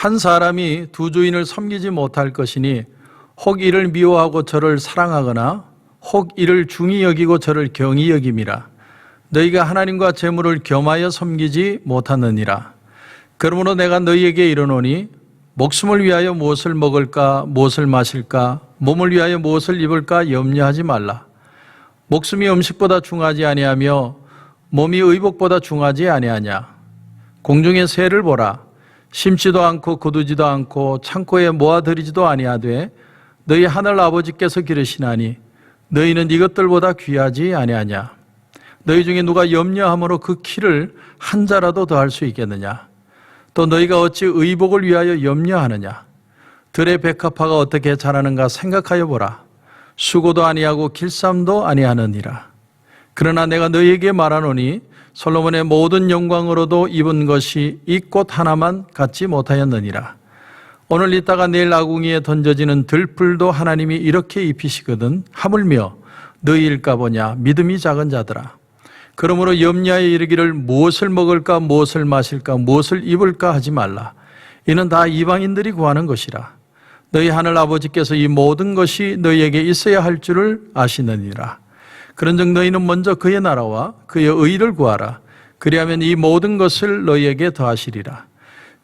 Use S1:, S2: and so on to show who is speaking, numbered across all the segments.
S1: 한 사람이 두 주인을 섬기지 못할 것이니 혹 이를 미워하고 저를 사랑하거나 혹 이를 중히 여기고 저를 경히 여김이라. 너희가 하나님과 재물을 겸하여 섬기지 못하느니라. 그러므로 내가 너희에게 이르노니 목숨을 위하여 무엇을 먹을까 무엇을 마실까 몸을 위하여 무엇을 입을까 염려하지 말라. 목숨이 음식보다 중하지 아니하며 몸이 의복보다 중하지 아니하냐. 공중의 새를 보라. 심지도 않고 거두지도 않고 창고에 모아들이지도 아니하되 너희 하늘 아버지께서 기르시나니 너희는 이것들보다 귀하지 아니하냐. 너희 중에 누가 염려함으로 그 키를 한 자라도 더할 수 있겠느냐. 또 너희가 어찌 의복을 위하여 염려하느냐. 들의 백합화가 어떻게 자라는가 생각하여 보라. 수고도 아니하고 길쌈도 아니하느니라. 그러나 내가 너희에게 말하노니 솔로몬의 모든 영광으로도 입은 것이 이 꽃 하나만 갖지 못하였느니라. 오늘 있다가 내일 아궁이에 던져지는 들풀도 하나님이 이렇게 입히시거든 하물며 너희일까 보냐 믿음이 작은 자들아. 그러므로 염려하여 이르기를 무엇을 먹을까 무엇을 마실까 무엇을 입을까 하지 말라. 이는 다 이방인들이 구하는 것이라. 너희 하늘 아버지께서 이 모든 것이 너희에게 있어야 할 줄을 아시느니라. 그런즉 너희는 먼저 그의 나라와 그의 의를 구하라. 그리하면 이 모든 것을 너희에게 더하시리라.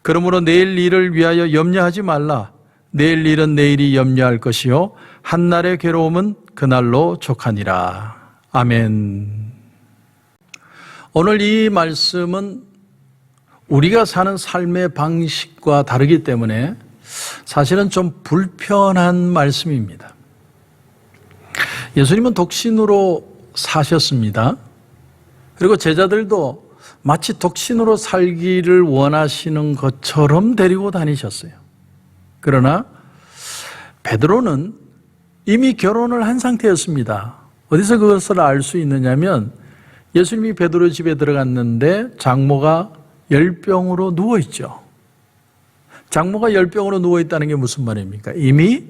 S1: 그러므로 내일 일을 위하여 염려하지 말라. 내일 일은 내일이 염려할 것이요 한날의 괴로움은 그날로 족하니라. 아멘. 오늘 이 말씀은 우리가 사는 삶의 방식과 다르기 때문에 사실은 좀 불편한 말씀입니다. 예수님은 독신으로 사셨습니다. 그리고 제자들도 마치 독신으로 살기를 원하시는 것처럼 데리고 다니셨어요. 그러나 베드로는 이미 결혼을 한 상태였습니다. 어디서 그것을 알 수 있느냐면 예수님이 베드로 집에 들어갔는데 장모가 열병으로 누워있죠. 장모가 열병으로 누워있다는 게 무슨 말입니까? 이미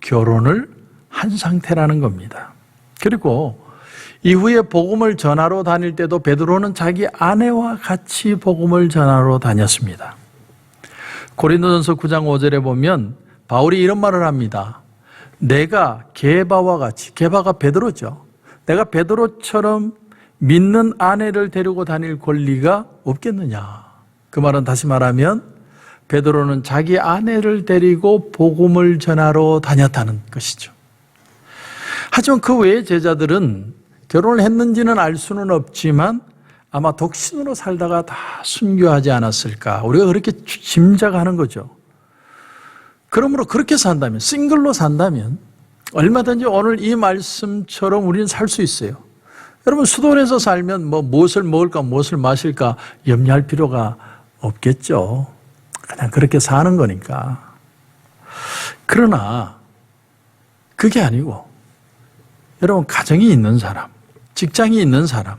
S1: 결혼을 한 상태라는 겁니다. 그리고 이후에 복음을 전하러 다닐 때도 베드로는 자기 아내와 같이 복음을 전하러 다녔습니다. 고린도전서 9장 5절에 보면 바울이 이런 말을 합니다. 내가 게바와 같이, 게바가 베드로죠. 내가 베드로처럼 믿는 아내를 데리고 다닐 권리가 없겠느냐. 그 말은 다시 말하면 베드로는 자기 아내를 데리고 복음을 전하러 다녔다는 것이죠. 하지만 그 외의 제자들은 결혼을 했는지는 알 수는 없지만 아마 독신으로 살다가 다 순교하지 않았을까. 우리가 그렇게 짐작하는 거죠. 그러므로 그렇게 산다면, 싱글로 산다면 얼마든지 오늘 이 말씀처럼 우리는 살 수 있어요. 여러분 수도원에서 살면 무엇을 먹을까 무엇을 마실까 염려할 필요가 없겠죠. 그냥 그렇게 사는 거니까. 그러나 그게 아니고 여러분 가정이 있는 사람, 직장이 있는 사람,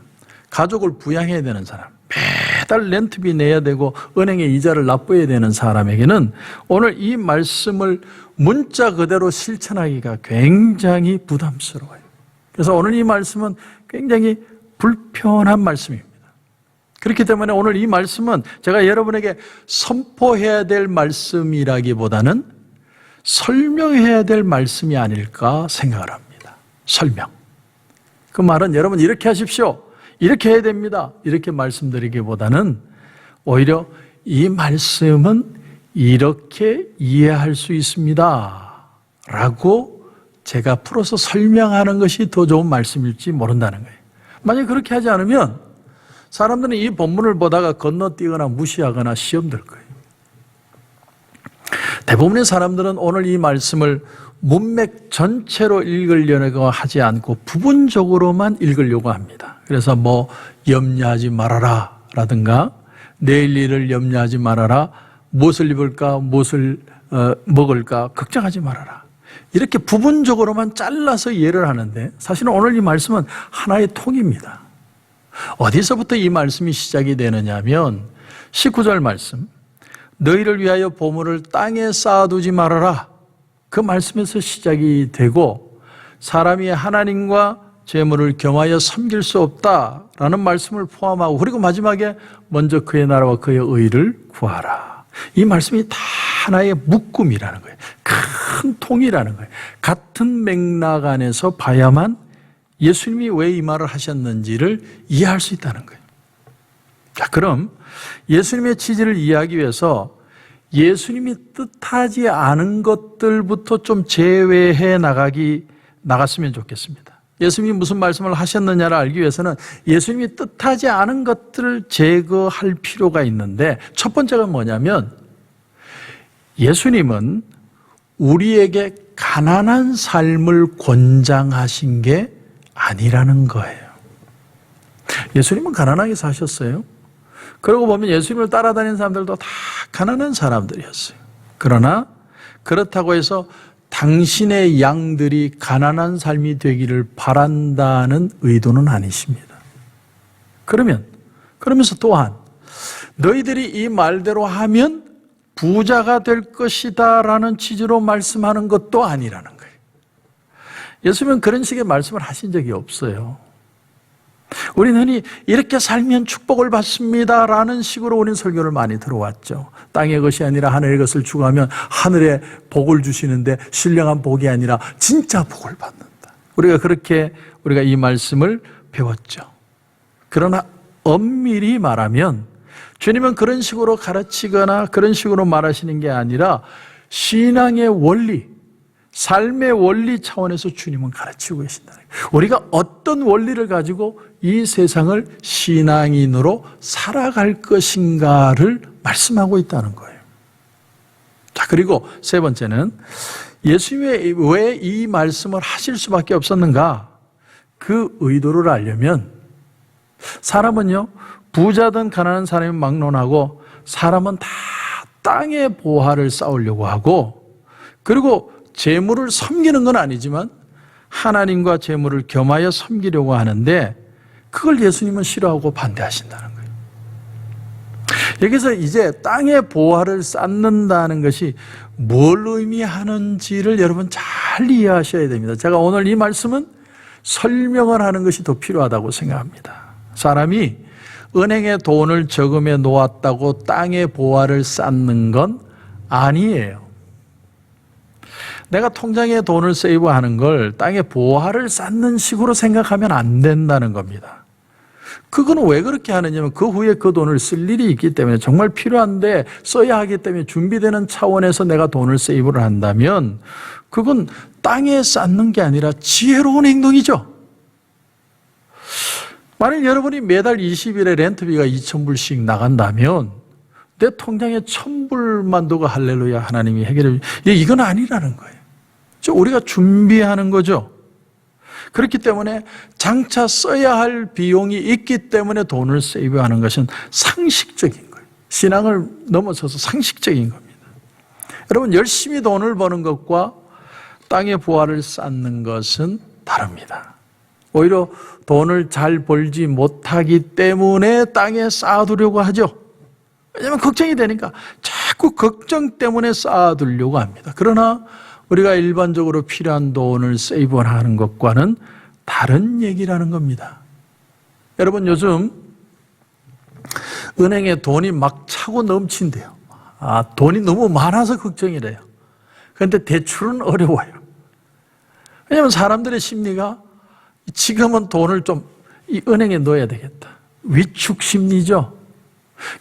S1: 가족을 부양해야 되는 사람, 매달 렌트비 내야 되고 은행에 이자를 납부해야 되는 사람에게는 오늘 이 말씀을 문자 그대로 실천하기가 굉장히 부담스러워요. 그래서 오늘 이 말씀은 굉장히 불편한 말씀입니다. 그렇기 때문에 오늘 이 말씀은 제가 여러분에게 선포해야 될 말씀이라기보다는 설명해야 될 말씀이 아닐까 생각을 합니다. 설명. 그 말은 여러분 이렇게 하십시오. 이렇게 해야 됩니다. 이렇게 말씀드리기보다는 오히려 이 말씀은 이렇게 이해할 수 있습니다. 라고 제가 풀어서 설명하는 것이 더 좋은 말씀일지 모른다는 거예요. 만약 그렇게 하지 않으면 사람들은 이 본문을 보다가 건너뛰거나 무시하거나 시험 들 거예요. 대부분의 사람들은 오늘 이 말씀을 문맥 전체로 읽으려고 하지 않고 부분적으로만 읽으려고 합니다. 그래서 염려하지 말아라 라든가 내일 일을 염려하지 말아라, 무엇을 입을까 무엇을 먹을까 걱정하지 말아라, 이렇게 부분적으로만 잘라서 이해를 하는데 사실은 오늘 이 말씀은 하나의 통입니다. 어디서부터 이 말씀이 시작이 되느냐 하면 19절 말씀, 너희를 위하여 보물을 땅에 쌓아두지 말아라, 그 말씀에서 시작이 되고 사람이 하나님과 재물을 겸하여 섬길 수 없다라는 말씀을 포함하고 그리고 마지막에 먼저 그의 나라와 그의 의를 구하라, 이 말씀이 다 하나의 묶음이라는 거예요. 큰 통이라는 거예요. 같은 맥락 안에서 봐야만 예수님이 왜 이 말을 하셨는지를 이해할 수 있다는 거예요. 자, 그럼 예수님의 취지를 이해하기 위해서 예수님이 뜻하지 않은 것들부터 좀 제외해 나갔으면 좋겠습니다. 예수님이 무슨 말씀을 하셨느냐를 알기 위해서는 예수님이 뜻하지 않은 것들을 제거할 필요가 있는데, 첫 번째가 뭐냐면 예수님은 우리에게 가난한 삶을 권장하신 게 아니라는 거예요. 예수님은 가난하게 사셨어요. 그러고 보면 예수님을 따라다니는 사람들도 다 가난한 사람들이었어요. 그러나 그렇다고 해서 당신의 양들이 가난한 삶이 되기를 바란다는 의도는 아니십니다. 그러면서 또한 너희들이 이 말대로 하면 부자가 될 것이다 라는 취지로 말씀하는 것도 아니라는 거예요. 예수님은 그런 식의 말씀을 하신 적이 없어요. 우리는 흔히 이렇게 살면 축복을 받습니다 라는 식으로 우리는 설교를 많이 들어왔죠. 땅의 것이 아니라 하늘의 것을 추구하면 하늘의 복을 주시는데 신령한 복이 아니라 진짜 복을 받는다. 우리가 이 말씀을 배웠죠. 그러나 엄밀히 말하면 주님은 그런 식으로 가르치거나 그런 식으로 말하시는 게 아니라 신앙의 원리, 삶의 원리 차원에서 주님은 가르치고 계신다는 거예요. 우리가 어떤 원리를 가지고 이 세상을 신앙인으로 살아갈 것인가를 말씀하고 있다는 거예요. 자, 그리고 세 번째는 예수님이 왜 이 말씀을 하실 수밖에 없었는가? 그 의도를 알려면 사람은요, 부자든 가난한 사람이 막론하고 사람은 다 땅의 보화를 쌓으려고 하고, 그리고 재물을 섬기는 건 아니지만 하나님과 재물을 겸하여 섬기려고 하는데 그걸 예수님은 싫어하고 반대하신다는 거예요. 여기서 이제 땅의 보화를 쌓는다는 것이 뭘 의미하는지를 여러분 잘 이해하셔야 됩니다. 제가 오늘 이 말씀은 설명을 하는 것이 더 필요하다고 생각합니다. 사람이 은행에 돈을 저금해 놓았다고 땅의 보화를 쌓는 건 아니에요. 내가 통장에 돈을 세이브하는 걸 땅에 보화를 쌓는 식으로 생각하면 안 된다는 겁니다. 그거는 왜 그렇게 하느냐면 그 후에 그 돈을 쓸 일이 있기 때문에, 정말 필요한데 써야 하기 때문에 준비되는 차원에서 내가 돈을 세이브를 한다면 그건 땅에 쌓는 게 아니라 지혜로운 행동이죠. 만약 여러분이 매달 20일에 렌트비가 2,000불씩 나간다면 내 통장에 1,000불만 두고 할렐루야 하나님이 해결해 주세요. 이건 아니라는 거예요. 우리가 준비하는 거죠. 그렇기 때문에 장차 써야 할 비용이 있기 때문에 돈을 세이브하는 것은 상식적인 거예요. 신앙을 넘어서서 상식적인 겁니다. 여러분, 열심히 돈을 버는 것과 땅의 보화를 쌓는 것은 다릅니다. 오히려 돈을 잘 벌지 못하기 때문에 땅에 쌓아두려고 하죠. 왜냐하면 걱정이 되니까 자꾸 걱정 때문에 쌓아두려고 합니다. 그러나 우리가 일반적으로 필요한 돈을 세이브하는 것과는 다른 얘기라는 겁니다. 여러분, 요즘 은행에 돈이 막 차고 넘친대요. 돈이 너무 많아서 걱정이래요. 그런데 대출은 어려워요. 왜냐하면 사람들의 심리가 지금은 돈을 좀 이 은행에 넣어야 되겠다. 위축 심리죠.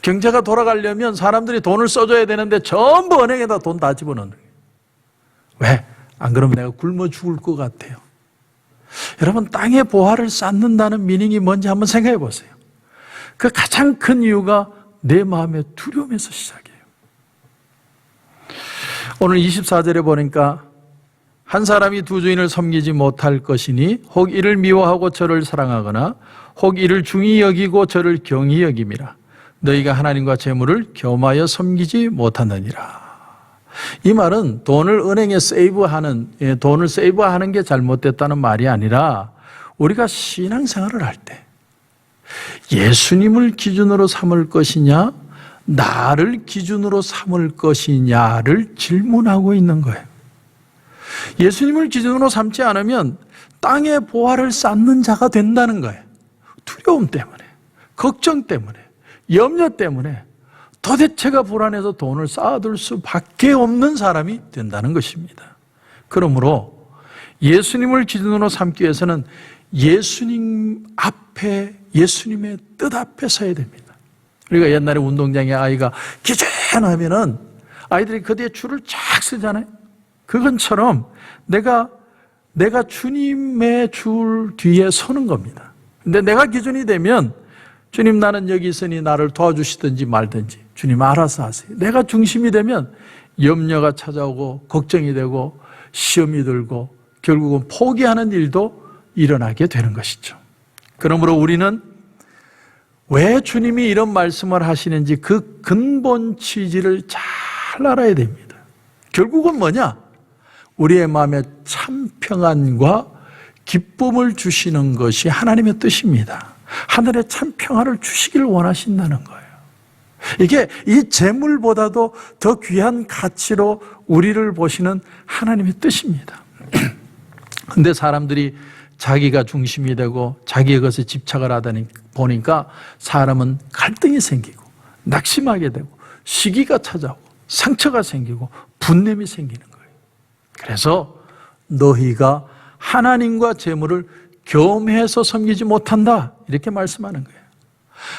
S1: 경제가 돌아가려면 사람들이 돈을 써줘야 되는데 전부 은행에다 돈 다 집어넣는 거예요. 왜? 안 그러면 내가 굶어 죽을 것 같아요. 여러분, 땅의 보화를 쌓는다는 미닝이 뭔지 한번 생각해 보세요. 그 가장 큰 이유가 내 마음의 두려움에서 시작해요. 오늘 24절에 보니까 한 사람이 두 주인을 섬기지 못할 것이니 혹 이를 미워하고 저를 사랑하거나 혹 이를 중히 여기고 저를 경히 여김이라. 너희가 하나님과 재물을 겸하여 섬기지 못하느니라. 이 말은 돈을 은행에 돈을 세이브하는 게 잘못됐다는 말이 아니라 우리가 신앙생활을 할 때 예수님을 기준으로 삼을 것이냐, 나를 기준으로 삼을 것이냐를 질문하고 있는 거예요. 예수님을 기준으로 삼지 않으면 땅의 보화를 쌓는 자가 된다는 거예요. 두려움 때문에, 걱정 때문에, 염려 때문에 도대체가 불안해서 돈을 쌓아둘 수밖에 없는 사람이 된다는 것입니다. 그러므로 예수님을 기준으로 삼기 위해서는 예수님 앞에, 예수님의 뜻 앞에 서야 됩니다. 우리가 옛날에 운동장에 아이가 기준하면은 아이들이 그 뒤에 줄을 쫙 쓰잖아요. 그것처럼 내가 주님의 줄 뒤에 서는 겁니다. 근데 내가 기준이 되면 주님, 나는 여기 있으니 나를 도와주시든지 말든지 주님 알아서 하세요. 내가 중심이 되면 염려가 찾아오고 걱정이 되고 시험이 들고 결국은 포기하는 일도 일어나게 되는 것이죠. 그러므로 우리는 왜 주님이 이런 말씀을 하시는지 그 근본 취지를 잘 알아야 됩니다. 결국은 뭐냐? 우리의 마음에 참 평안과 기쁨을 주시는 것이 하나님의 뜻입니다. 하늘의 참 평안을 주시기를 원하신다는 거예요. 이게 이 재물보다도 더 귀한 가치로 우리를 보시는 하나님의 뜻입니다. 그런데 사람들이 자기가 중심이 되고 자기의 것에 집착을 하다 보니까 사람은 갈등이 생기고 낙심하게 되고 시기가 찾아오고 상처가 생기고 분냄이 생기는 거예요. 그래서 너희가 하나님과 재물을 겸해서 섬기지 못한다, 이렇게 말씀하는 거예요.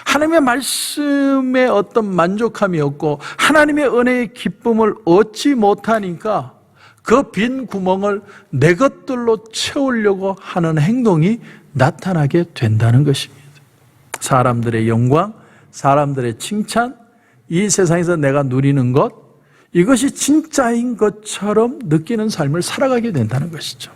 S1: 하나님의 말씀에 어떤 만족함이 없고 하나님의 은혜의 기쁨을 얻지 못하니까 그 빈 구멍을 내 것들로 채우려고 하는 행동이 나타나게 된다는 것입니다. 사람들의 영광, 사람들의 칭찬, 이 세상에서 내가 누리는 것, 이것이 진짜인 것처럼 느끼는 삶을 살아가게 된다는 것이죠.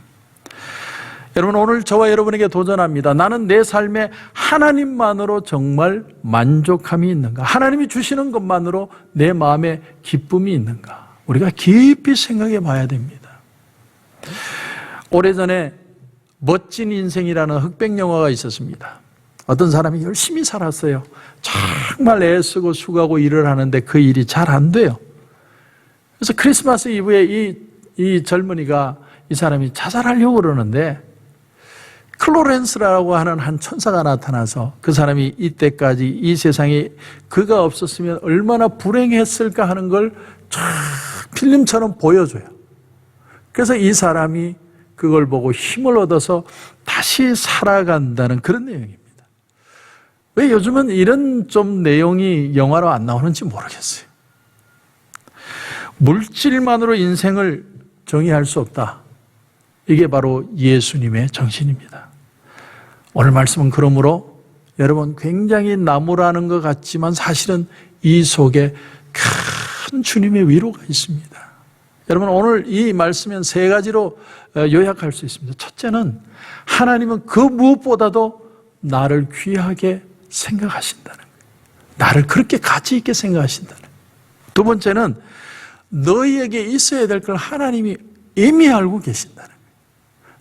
S1: 여러분, 오늘 저와 여러분에게 도전합니다. 나는 내 삶에 하나님만으로 정말 만족함이 있는가? 하나님이 주시는 것만으로 내 마음에 기쁨이 있는가? 우리가 깊이 생각해 봐야 됩니다. 오래전에 멋진 인생이라는 흑백 영화가 있었습니다. 어떤 사람이 열심히 살았어요. 정말 애쓰고 수고하고 일을 하는데 그 일이 잘 안 돼요. 그래서 크리스마스 이브에 이 젊은이가, 이 사람이 자살하려고 그러는데 클로렌스라고 하는 한 천사가 나타나서 그 사람이 이때까지 이 세상에 그가 없었으면 얼마나 불행했을까 하는 걸 쫙 필름처럼 보여줘요. 그래서 이 사람이 그걸 보고 힘을 얻어서 다시 살아간다는 그런 내용입니다. 왜 요즘은 이런 좀 내용이 영화로 안 나오는지 모르겠어요. 물질만으로 인생을 정의할 수 없다. 이게 바로 예수님의 정신입니다. 오늘 말씀은 그러므로 여러분 굉장히 나무라는 것 같지만 사실은 이 속에 큰 주님의 위로가 있습니다. 여러분, 오늘 이 말씀은 세 가지로 요약할 수 있습니다. 첫째는 하나님은 그 무엇보다도 나를 귀하게 생각하신다는 거예요. 나를 그렇게 가치 있게 생각하신다는 거예요. 두 번째는 너희에게 있어야 될 걸 하나님이 이미 알고 계신다는 거예요.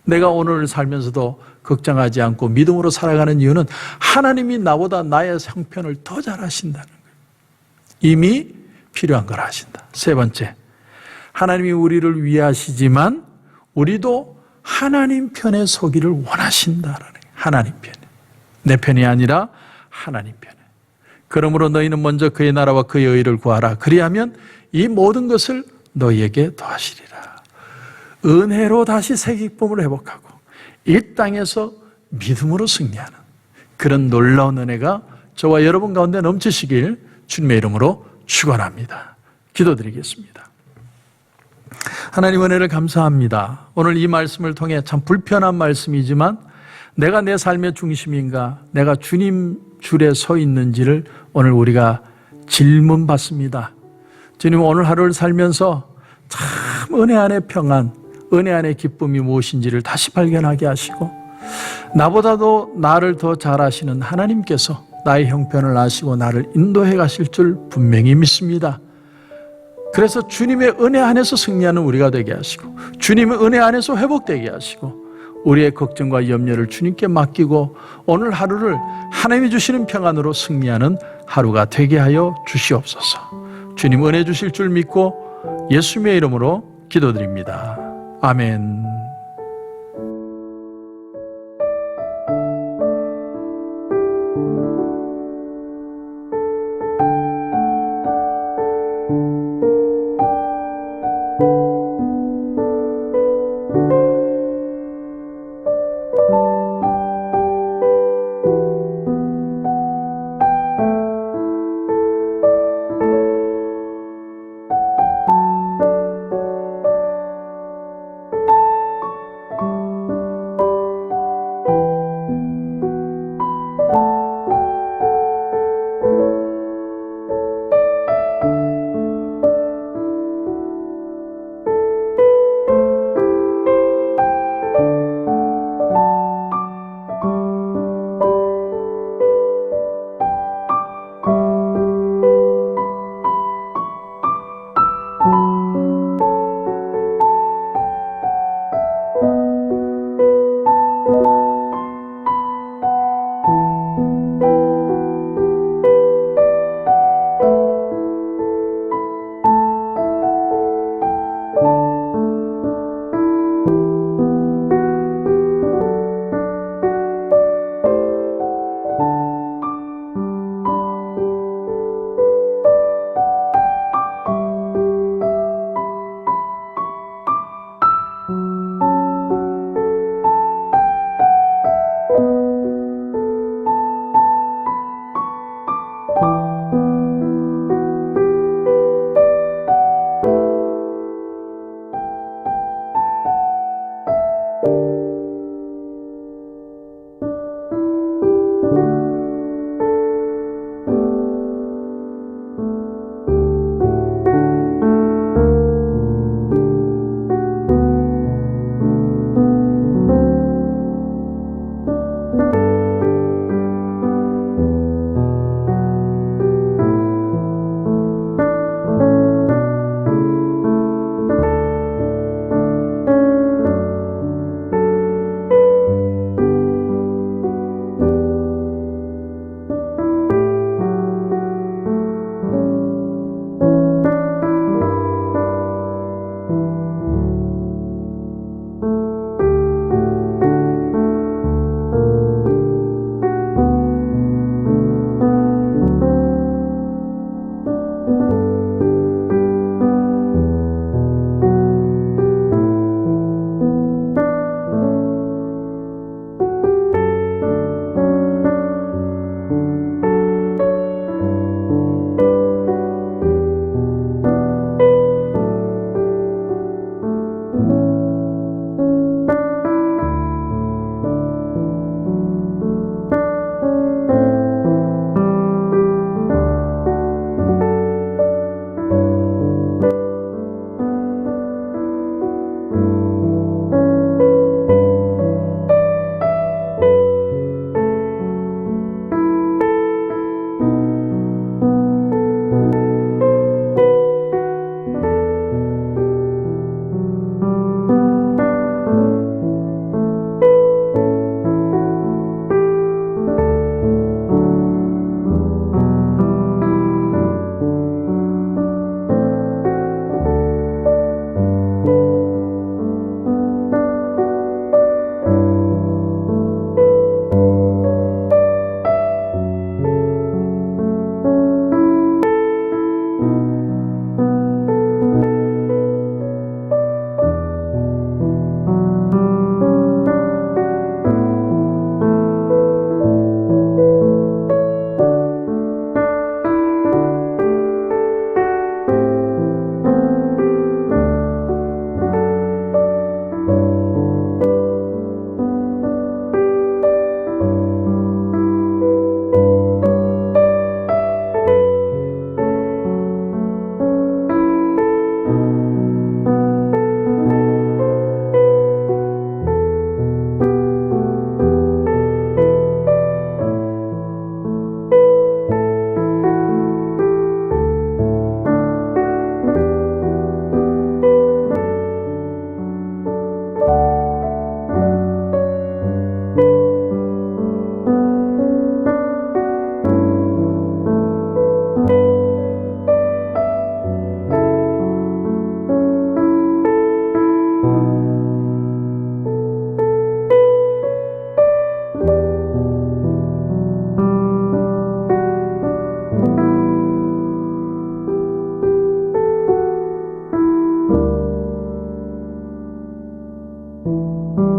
S1: 내가 오늘 살면서도 걱정하지 않고 믿음으로 살아가는 이유는 하나님이 나보다 나의 형편을 더 잘 아신다는 거예요. 이미 필요한 걸 아신다. 세 번째, 하나님이 우리를 위하시지만 우리도 하나님 편에 서기를 원하신다라는 거예요. 하나님 편에. 내 편이 아니라 하나님 편에. 그러므로 너희는 먼저 그의 나라와 그의 의를 구하라. 그리하면 이 모든 것을 너희에게 더하시리라. 은혜로 다시 새 기쁨을 회복하고 이 땅에서 믿음으로 승리하는 그런 놀라운 은혜가 저와 여러분 가운데 넘치시길 주님의 이름으로 축원합니다. 기도드리겠습니다. 하나님, 은혜를 감사합니다. 오늘 이 말씀을 통해 참 불편한 말씀이지만 내가 내 삶의 중심인가, 내가 주님 줄에 서 있는지를 오늘 우리가 질문받습니다. 주님, 오늘 하루를 살면서 참 은혜 안의 평안, 은혜 안의 기쁨이 무엇인지를 다시 발견하게 하시고 나보다도 나를 더 잘 아시는 하나님께서 나의 형편을 아시고 나를 인도해 가실 줄 분명히 믿습니다. 그래서 주님의 은혜 안에서 승리하는 우리가 되게 하시고 주님의 은혜 안에서 회복되게 하시고 우리의 걱정과 염려를 주님께 맡기고 오늘 하루를 하나님이 주시는 평안으로 승리하는 하루가 되게 하여 주시옵소서. 주님 은혜 주실 줄 믿고 예수님의 이름으로 기도드립니다. 아멘.
S2: 주